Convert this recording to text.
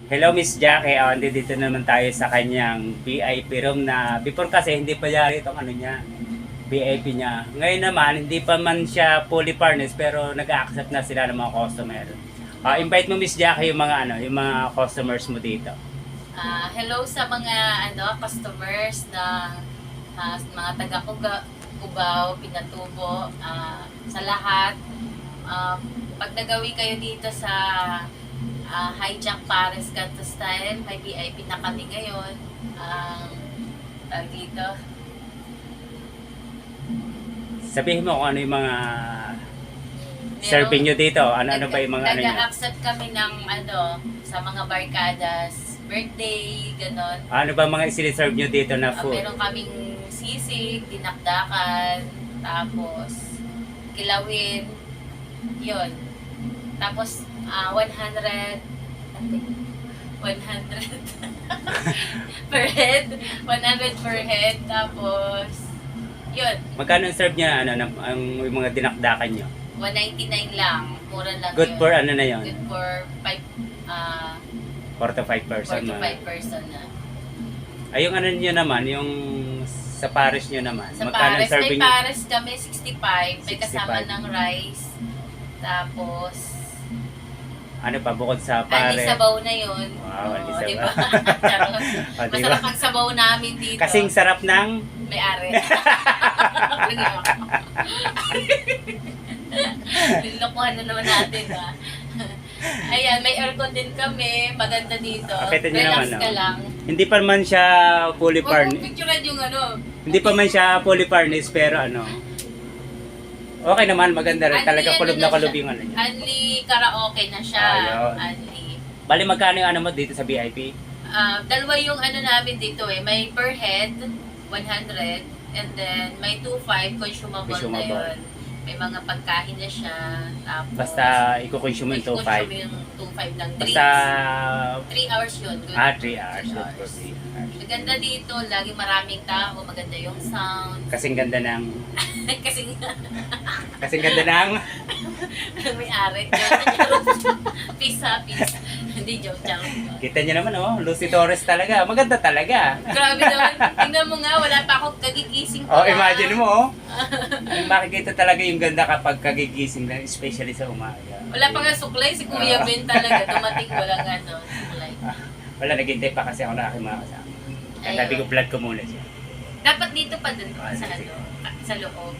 Hello Miss Jackie, dito naman tayo sa kanyang VIP room na before kasi hindi pa yari itong ano niya, VIP niya. Ngayon naman, hindi pa man siya fully furnished pero nag-accept na sila ng mga customer. Invite mo Miss Jackie yung mga yung mga customers mo dito. Hello sa mga customers na mga taga Cubao, Pinatubo, sa lahat. Pag nagawi kayo dito sa Hijack Paris Canto Style, may VIP na kami ngayon. Dito. Sabihin mo kung ano yung mga serving nyo dito. Ano ba yung mga ano nyo? Nag-accept kami ng sa mga barkadas, birthday, ganon. Ano ba mga siniserve nyo dito na food? Meron kaming sisig, dinakdakan, tapos kilawin, yun. Tapos 100 per head, 100 per head, tapos yun. Magkano serve niya ang mga dinakdakan nyo? 199 lang, mura lang Good yun. for ano na yun? Good for 4 to 5 person. 4 to 5 person na. Ay, yung ano nyo naman, yung sa Paris nyo naman. Sa magkano Paris, may serving nyo? Paris kami 65, may kasama 65. ng rice, tapos Ano pa, bukod sa ali Paris? sabaw na yun. Wow, ali sabaw. Diba? Charot. O, diba? Masarap ang sabaw namin dito. Kasing sarap ng... May-ari. Nilokohan na naman natin, ha? Ayan, may aircon din kami. Maganda dito. Kita nyo Relax naman, ka lang. Hindi pa man siya fully Huwag mong furnished. picturean yung Hindi pa man siya fully furnished, pero okay naman, maganda rin. Talaga kulob na kulob yung ano niya. Only karaoke na siya. Ayun. Only. Bali, magkano yung mo dito sa VIP? Dalawa yung namin dito eh. May per head, 100. And then, may 2.5 consumable na yun. May mga pagkain na siya. Tapos, Basta i-consume yung 2.5. i-consume yung 2.5 ng drinks. Basta... 3 hours yun. Good. 3 hours. Good for 3 hours. Maganda dito. Lagi maraming tao. Maganda yung sound. Kasing ganda ng... Kasi Kasing ganda ng... may-ari. Peace ha, peace. Hindi joke, charot. Kita niyo naman, Lucy Torres talaga. Maganda talaga. Grabe naman. Tingnan mo nga, wala pa akong kagigising pa. Imagine mo, makikita talaga yung ganda kapag kagigising na, especially sa umaga. Wala pa nga suklay. Si Kuya Ben talaga. Dumating walang suklay. Wala, naghintay pa kasi ako na aking mga kasama. Kaya sabi ko, vlog ko muna siya. Dapat dito pa dun Ah, sa sige. sa loob.